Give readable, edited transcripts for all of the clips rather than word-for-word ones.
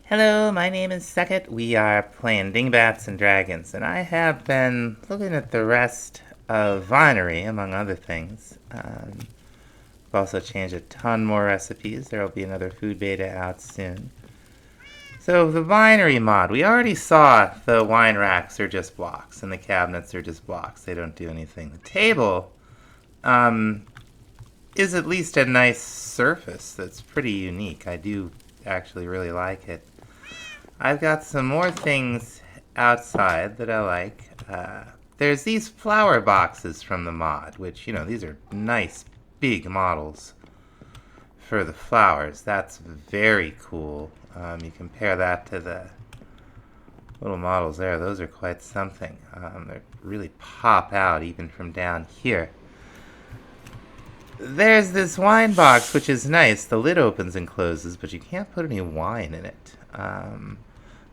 Hello, my name is Sekit. We are playing Dingbats and Dragons, and I have been looking at the rest of Vinery, among other things. I've also changed a ton more recipes. There will be another food beta out soon. So the Vinery mod, we already saw the wine racks are just blocks, and the cabinets are just blocks. They don't do anything. The table is at least a nice surface that's pretty unique. I do actually really like it. I've got some more things outside that I like. There's these flower boxes from the mod, which, these are nice big models for the flowers. That's very cool. You compare that to the little models there. Those are quite something. They really pop out even from down here. There's this wine box, which is nice. The lid opens and closes, but you can't put any wine in it.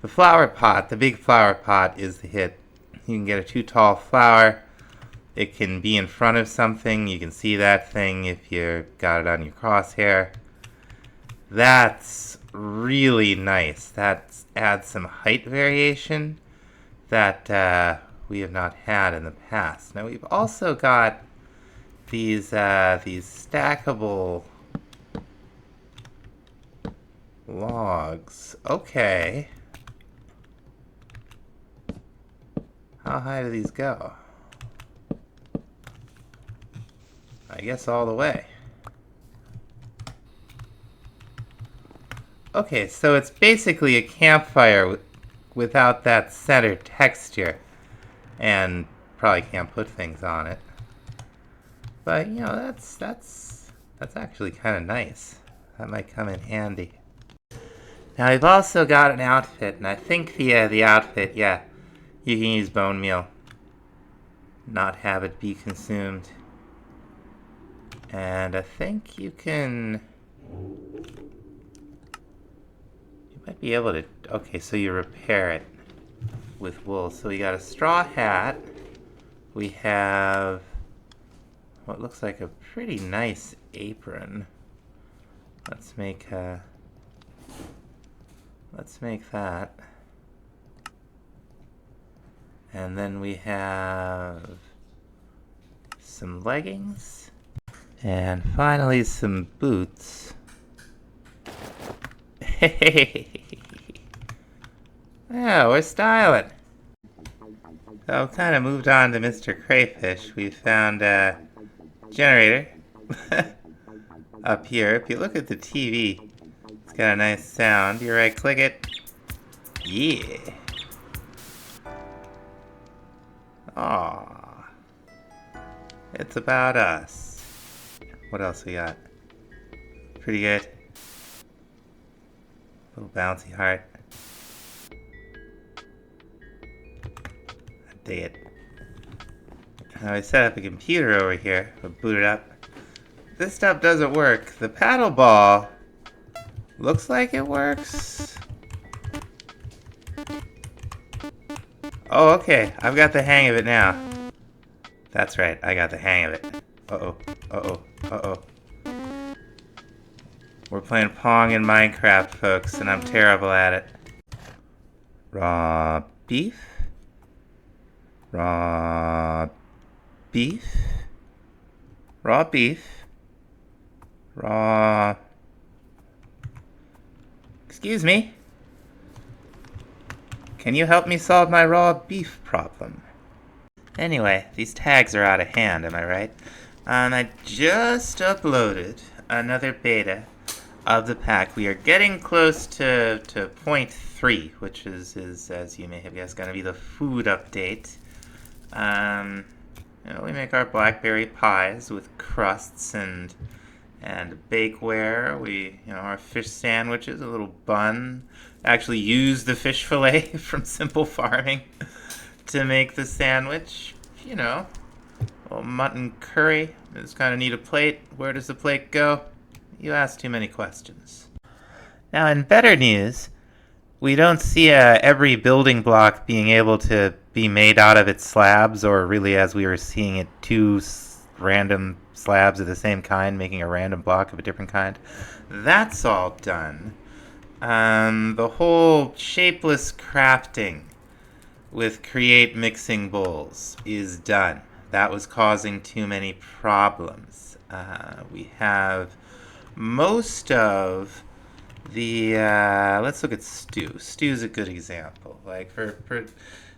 The flower pot, the big flower pot, is the hit. You can get a too tall flower. It can be in front of something. You can see that thing if you got it on your crosshair. That's really nice. That adds some height variation that we have not had in the past. Now we've also got these stackable logs. Okay. How high do these go? I guess all the way. Okay, so it's basically a campfire without that center texture. And probably can't put things on it. But, that's actually kind of nice. That might come in handy. Now, we've also got an outfit, and I think the outfit, yeah, you can use bone meal, not have it be consumed. And I think you might be able to, okay, so you repair it with wool. So we got a straw hat. We have what looks like a pretty nice apron. Let's make that. And then we have some leggings. And finally some boots. Hey! Yeah, we're styling. So I've kind of moved on to Mr. Crayfish. We found a generator up here. If you look at the TV, it's got a nice sound. You right click it. Yeah. Aww. It's about us. What else we got? Pretty good. Little bouncy heart. I dig it. Now I set up a computer over here. We'll boot it up. This stuff doesn't work. The paddle ball looks like it works. Oh, okay. I've got the hang of it now. That's right. I got the hang of it. Uh-oh. Uh-oh. Uh-oh. We're playing Pong in Minecraft, folks, and I'm terrible at it. Raw beef? Raw beef? Raw beef? Raw... Excuse me? Can you help me solve my raw beef problem? Anyway, these tags are out of hand, am I right? I just uploaded another beta of the pack. We are getting close to point 3, which is, as you may have guessed, going to be the food update. We make our blackberry pies with crusts and bakeware. We, our fish sandwiches, a little bun. Actually use the fish fillet from Simple Farming to make the sandwich. A little mutton curry. Just kind of need a plate. Where does the plate go? You ask too many questions. Now, in better news, we don't see every building block being able to be made out of its slabs, or really, as we were seeing it, two random slabs of the same kind, making a random block of a different kind. That's all done. The whole shapeless crafting with create mixing bowls is done. That was causing too many problems. We have most of the, let's look at stew. Stew's a good example. Like for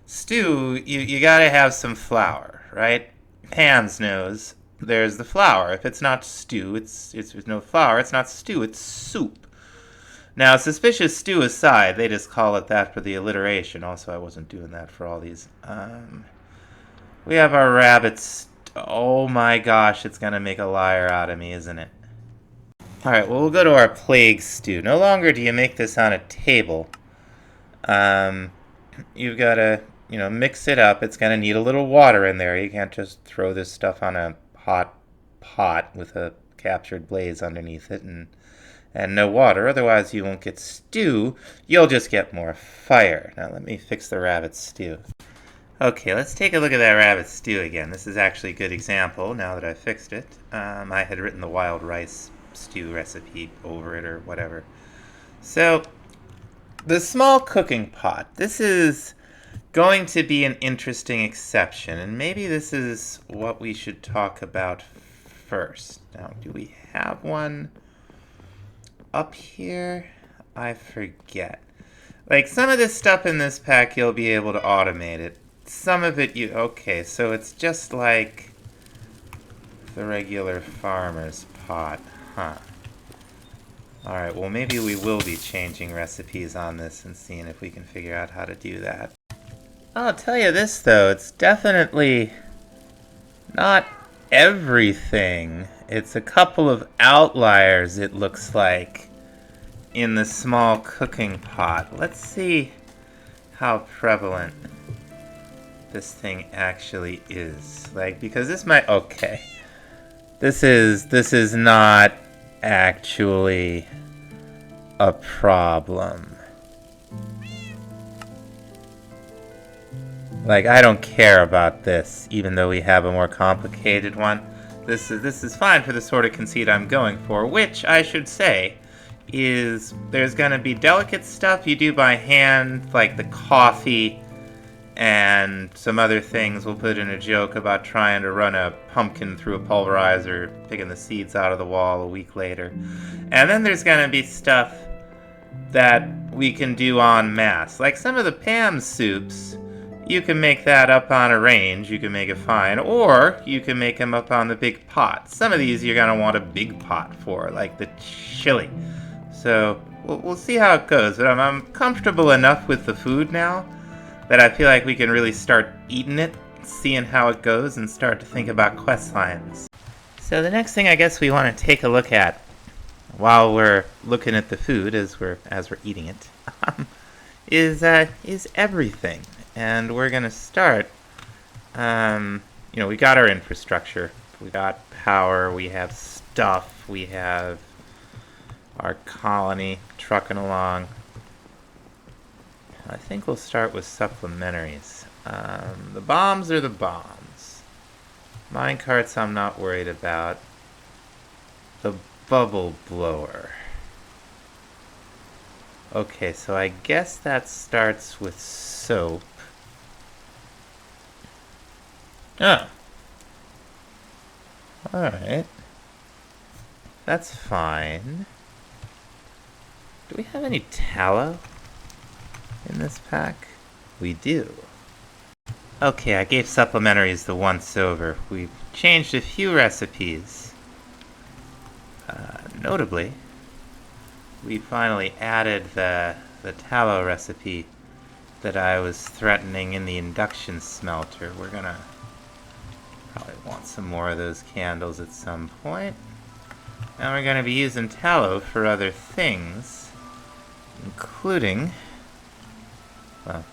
stew, you gotta have some flour, right? Pam's knows there's the flour. If it's not stew, it's with no flour, it's not stew, it's soup. Now, suspicious stew aside, they just call it that for the alliteration. Also, I wasn't doing that for all these. We have our rabbits. Oh my gosh, it's gonna make a liar out of me, isn't it? Alright, well, we'll go to our plague stew. No longer do you make this on a table. You've got to, mix it up. It's gonna need a little water in there. You can't just throw this stuff on a hot pot with a captured blaze underneath it and no water, otherwise you won't get stew, you'll just get more fire. Now let me fix the rabbit stew. Okay, let's take a look at that rabbit stew again. This is actually a good example now that I fixed it. I had written the wild rice stew recipe over it or whatever. So, the small cooking pot. This is going to be an interesting exception, and maybe this is what we should talk about first. Now, do we have one up here? I forget. Like, some of this stuff in this pack, you'll be able to automate it. Some of it okay, so it's just like the regular farmer's pot, huh? Alright, well maybe we will be changing recipes on this and seeing if we can figure out how to do that. I'll tell you this though, it's definitely not everything. It's a couple of outliers, it looks like, in the small cooking pot. Let's see how prevalent this thing actually is. Like, because this might, okay. This is not actually a problem. Like, I don't care about this, even though we have a more complicated one. This is fine for the sort of conceit I'm going for, which I should say is there's gonna be delicate stuff you do by hand, like the coffee and some other things. We'll put in a joke about trying to run a pumpkin through a pulverizer, picking the seeds out of the wall a week later. And then there's gonna be stuff that we can do en masse. Like some of the Pam soups, you can make that up on a range, you can make it fine, or you can make them up on the big pot. Some of these you're gonna want a big pot for, like the chili. So we'll see how it goes, but I'm comfortable enough with the food now that I feel like we can really start eating it, seeing how it goes, and start to think about quest lines. So the next thing I guess we want to take a look at while we're looking at the food as we're eating it is everything. And we're gonna start. We got our infrastructure, we got power, we have stuff, we have our colony trucking along. I think we'll start with supplementaries. The bombs are the bombs. Minecarts I'm not worried about. The bubble blower. Okay, so I guess that starts with soap. Oh. Alright. That's fine. Do we have any tallow in this pack? We do. Okay, I gave supplementaries the once over. We've changed a few recipes. Notably, we finally added the tallow recipe that I was threatening in the induction smelter. We're gonna probably want some more of those candles at some point. And we're gonna be using tallow for other things, including, well,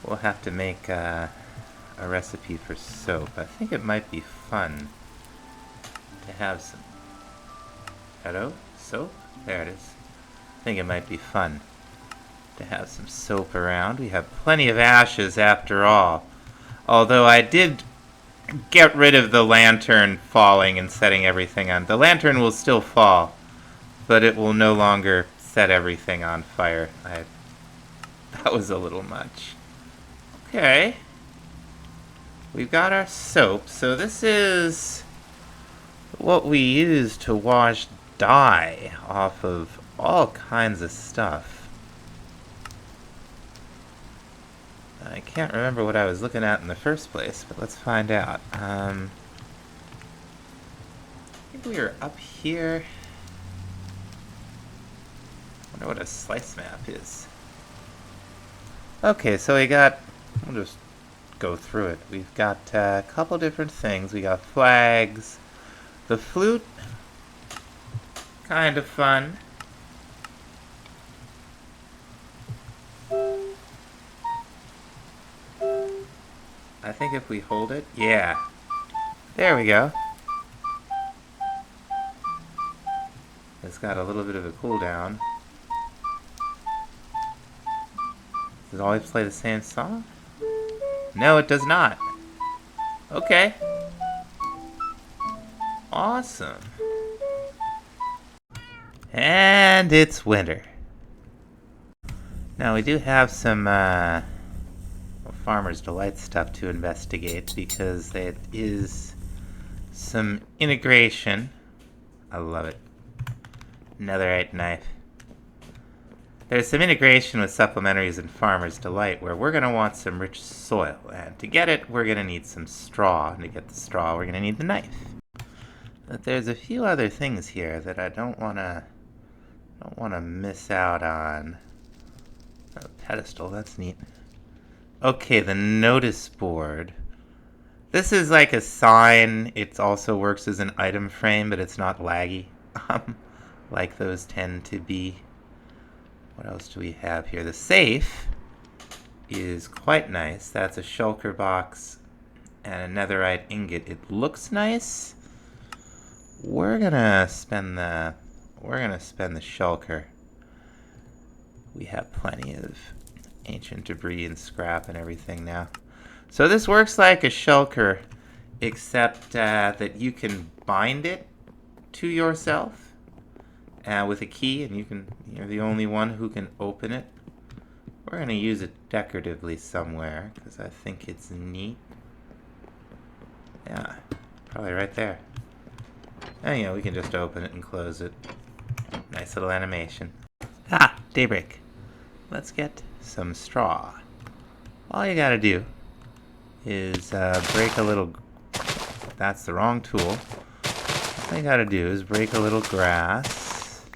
we'll have to make a recipe for soap. I think it might be fun to have some, hello, soap? There it is. I think it might be fun to have some soap around. We have plenty of ashes after all. Although I did get rid of the lantern falling and setting everything on. The lantern will still fall, but it will no longer set everything on fire. That was a little much. Okay. We've got our soap. So this is what we use to wash dye off of all kinds of stuff. I can't remember what I was looking at in the first place, but let's find out. I think we were up here. I wonder what a slice map is. Okay, so we'll just go through it. We've got a couple different things. We got flags. The flute, kind of fun. I think if we hold it, yeah. There we go. It's got a little bit of a cooldown. Does it always play the same song? No, it does not. Okay. Awesome. And it's winter. Now we do have some Farmer's Delight stuff to investigate because it is some integration. I love it. Netherite knife. There's some integration with supplementaries and Farmer's Delight where we're going to want some rich soil, and to get it we're going to need some straw, and to get the straw we're going to need the knife. But there's a few other things here that I don't want to miss out on. A pedestal, that's neat. Okay, the notice board. This is like a sign. It also works as an item frame, but it's not laggy, like those tend to be. What else do we have here? The safe is quite nice. That's a shulker box and a netherite ingot. It looks nice. We're gonna spend the shulker. We have plenty of ancient debris and scrap and everything now. So this works like a shulker, except that you can bind it to yourself with a key, and you're the only one who can open it. We're going to use it decoratively somewhere because I think it's neat. Yeah, probably right there. And we can just open it and close it. Nice little animation. Ah, daybreak. Let's get some straw. All you gotta do is break a little. That's the wrong tool. All you gotta do is break a little grass,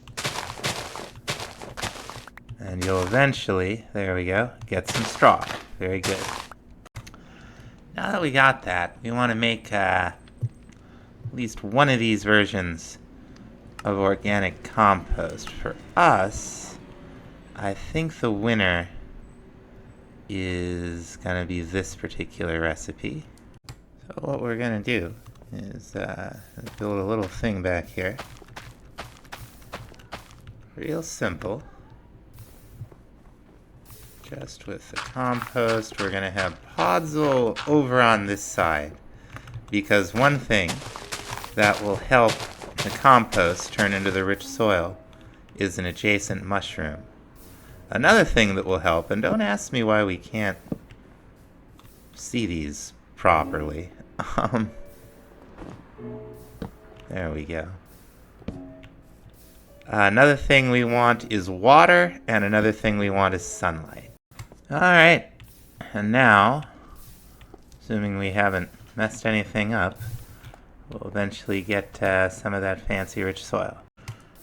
and you'll eventually, there we go, get some straw. Very good. Now that we got that, we want to make at least one of these versions of organic compost. For us, I think the winner is going to be this particular recipe. So what we're going to do is build a little thing back here. Real simple. Just with the compost, we're going to have Podzol over on this side. Because one thing that will help the compost turn into the rich soil is an adjacent mushroom. Another thing that will help, and don't ask me why we can't see these properly. There we go. Another thing we want is water, and another thing we want is sunlight. Alright, and now, assuming we haven't messed anything up, we'll eventually get some of that fancy rich soil.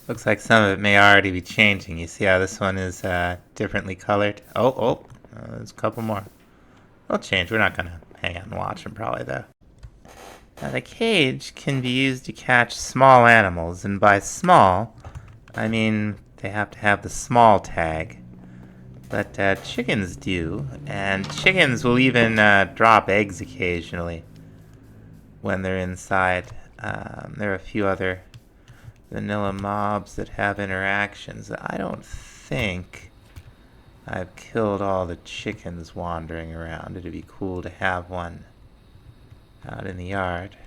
Looks like some of it may already be changing. You see how this one is differently colored? There's a couple more. They'll change. We're not going to hang out and watch them probably, though. Now, the cage can be used to catch small animals, and by small, I mean they have to have the small tag. But chickens do, and chickens will even drop eggs occasionally when they're inside. There are a few other vanilla mobs that have interactions. I don't think I've killed all the chickens wandering around. It'd be cool to have one out in the yard.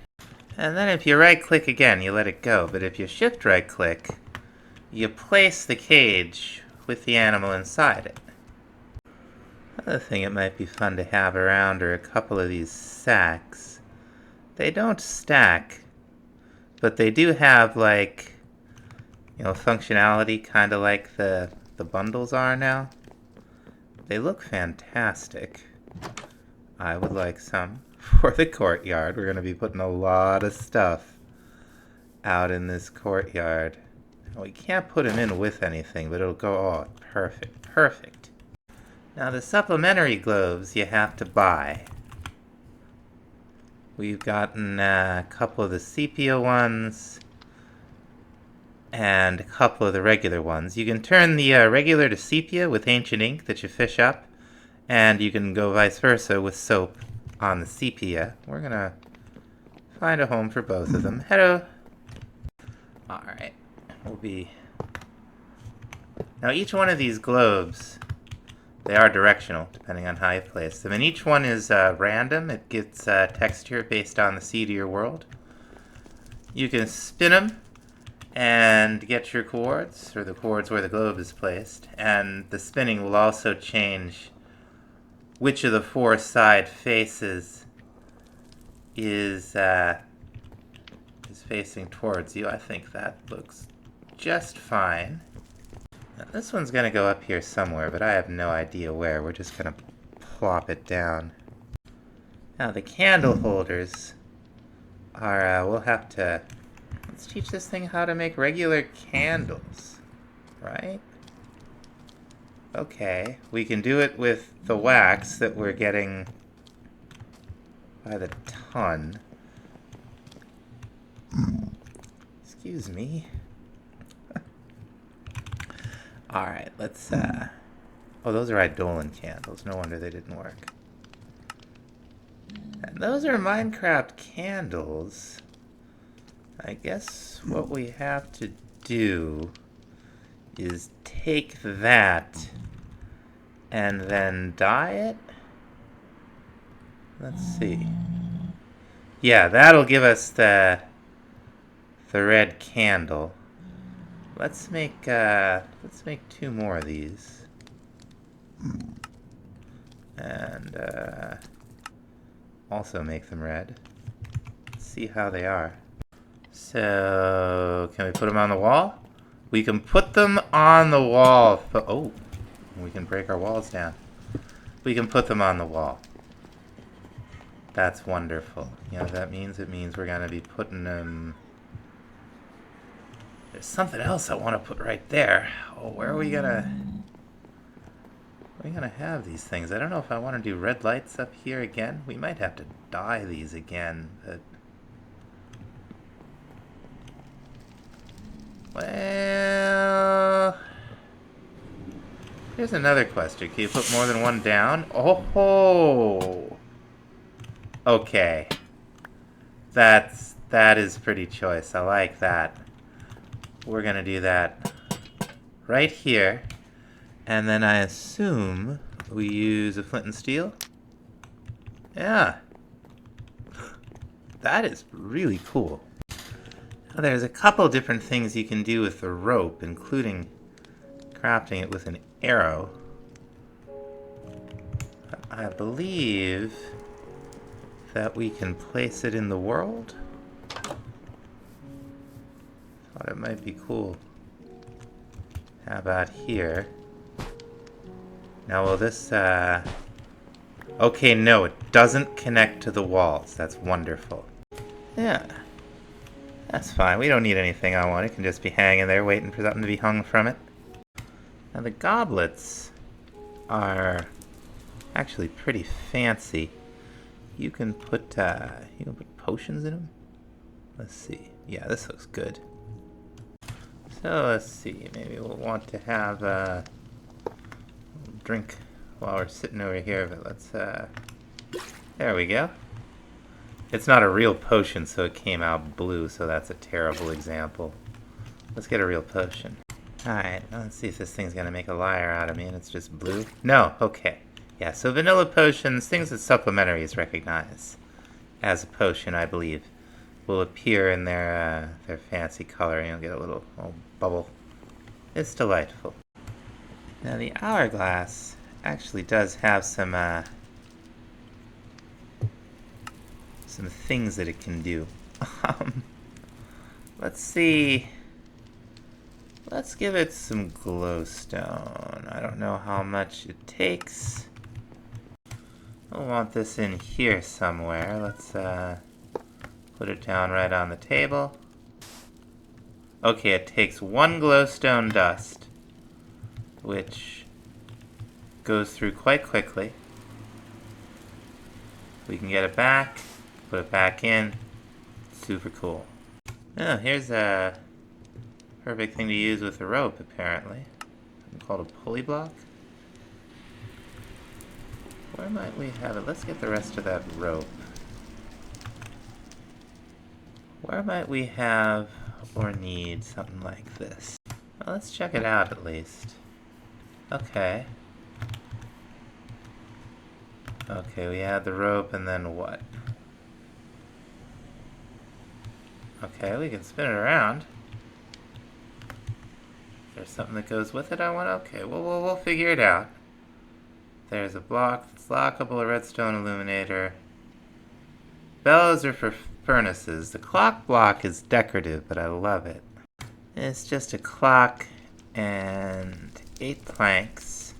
And then if you right click again, you let it go. But if you shift right click, you place the cage with the animal inside it. Another thing it might be fun to have around are a couple of these sacks. They don't stack, but they do have, like, functionality, kind of like the bundles are now. They look fantastic. I would like some for the courtyard. We're going to be putting a lot of stuff out in this courtyard. We can't put them in with anything, but it'll go, oh, perfect, perfect. Now the supplementary globes you have to buy. We've gotten a couple of the sepia ones and a couple of the regular ones. You can turn the regular to sepia with ancient ink that you fish up, and you can go vice versa with soap on the sepia. We're gonna find a home for both of them. Hello. Alright, we'll be... Now each one of these globes, they are directional, depending on how you place them. And each one is random. It gets texture based on the seed of your world. You can spin them and get your chords, or the chords where the globe is placed. And the spinning will also change which of the four side faces is facing towards you. I think that looks just fine. Now, this one's going to go up here somewhere, but I have no idea where. We're just going to plop it down. Now the candle holders are, we'll have to, let's teach this thing how to make regular candles, right? Okay, we can do it with the wax that we're getting by the ton. Excuse me. Alright, let's, oh, those are Eidolon candles. No wonder they didn't work. And those are Minecraft candles. I guess what we have to do is take that and then dye it. Let's see. Yeah, that'll give us the red candle. Let's make two more of these. And also make them red. Let's see how they are. So, can we put them on the wall? We can put them on the wall. Oh, we can break our walls down. We can put them on the wall. That's wonderful. You know what that means? It means we're going to be putting them... There's something else I want to put right there. Oh, where are we going to... We're going to have these things. I don't know if I want to do red lights up here again. We might have to dye these again, but... Well... Here's another question. Can you put more than one down? Oh ho! Okay. That is pretty choice. I like that. We're gonna do that right here. And then I assume we use a flint and steel? Yeah. That is really cool. Now, there's a couple different things you can do with the rope, including crafting it with an arrow. I believe that we can place it in the world. Thought it might be cool. How about here? Now will this, okay, no, it doesn't connect to the walls. That's wonderful. Yeah. That's fine. We don't need anything on one. It can just be hanging there waiting for something to be hung from it. Now the goblets are actually pretty fancy. You can put potions in them. Let's see. Yeah, this looks good. So let's see. Maybe we'll want to have a drink while we're sitting over here. But let's. There we go. It's not a real potion, so it came out blue. So that's a terrible example. Let's get a real potion. Alright, let's see if this thing's gonna make a liar out of me and it's just blue. No, okay. Yeah, so vanilla potions, things that supplementaries recognize as a potion, I believe, will appear in their fancy color, and you'll get a little bubble It's delightful. Now the hourglass actually does have some things that it can do. Let's see. Let's give it some glowstone. I don't know how much it takes. I want this in here somewhere. Let's put it down right on the table. Okay, it takes 1 glowstone dust, which goes through quite quickly. We can get it back, put it back in. Super cool. Oh, here's a perfect thing to use with a rope, apparently. Something called a pulley block. Where might we have it? Let's get the rest of that rope. Where might we have or need something like this? Well, let's check it out at least. Okay. Okay, we add the rope and then what? Okay, we can spin it around. There's something that goes with it I want? Okay, we'll figure it out. There's a block that's lockable, a redstone illuminator. Bellows are for furnaces. The clock block is decorative, but I love it. It's just a clock and 8 planks.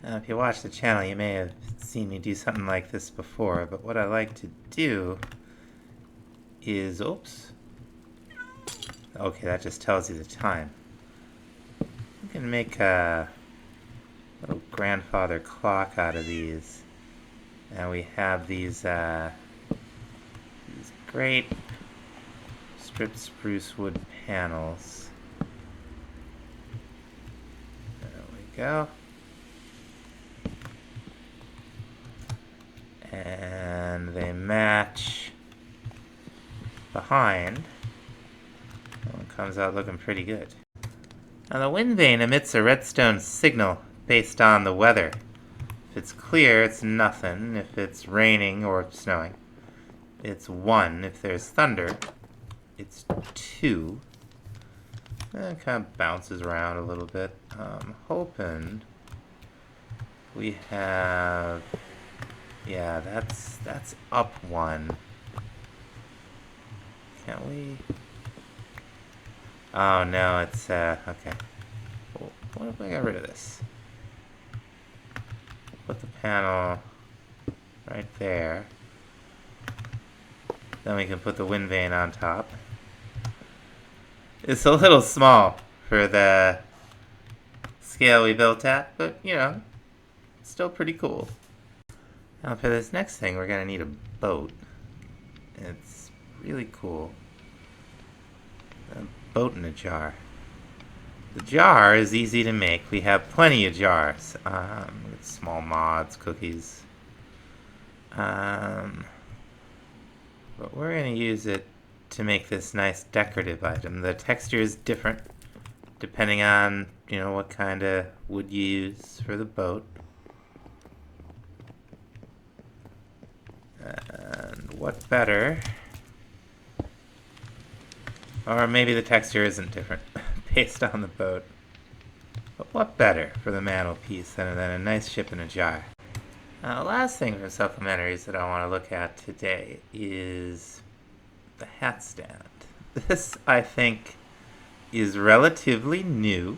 Now, if you watch the channel, you may have seen me do something like this before, but what I like to do is, oops. Okay, that just tells you the time. You can make a little grandfather clock out of these. And we have these great stripped spruce wood panels. There we go. And they match behind. One comes out looking pretty good. Now the wind vane emits a redstone signal based on the weather. If it's clear, it's nothing. If it's raining or snowing, it's 1. If there's thunder, it's 2. And it kind of bounces around a little bit. I'm hoping we have... Yeah, that's up 1. Can't we... Oh no, it's okay. Well, what if I got rid of this? Put the panel right there. Then we can put the wind vane on top. It's a little small for the scale we built at, but you know, it's still pretty cool. Now for this next thing, we're gonna need a boat. It's really cool. A boat in a jar. The jar is easy to make. We have plenty of jars. With small mods, cookies. But we're going to use it to make this nice decorative item. The texture is different depending on, you know, what kind of wood you use for the boat. And what better... Or maybe the texture isn't different based on the boat. But what better for the mantelpiece than a nice ship in a jar? The last thing from supplementaries that I want to look at today is the hat stand. This, I think, is relatively new.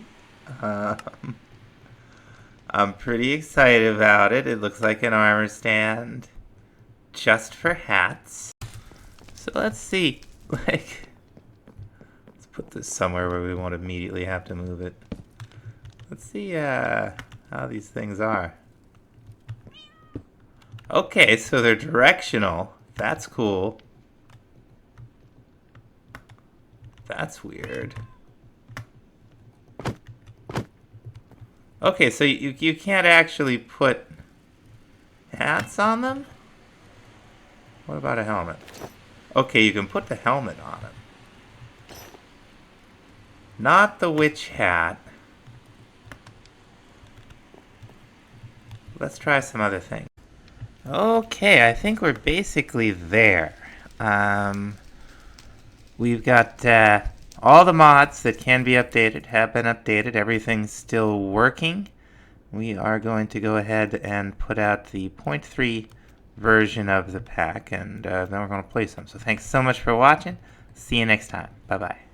I'm pretty excited about it. It looks like an armor stand just for hats. So let's see, let's put this somewhere where we won't immediately have to move it. Let's see how these things are. Okay, so they're directional. That's cool. That's weird. Okay, so you can't actually put hats on them? What about a helmet? Okay, you can put the helmet on it. Not the witch hat. Let's try some other things. Okay, I think we're basically there. We've got all the mods that can be updated have been updated. Everything's still working. We are going to go ahead and put out the 0.3 version of the pack, and then we're going to play some. So thanks so much for watching. See you next time. Bye-bye.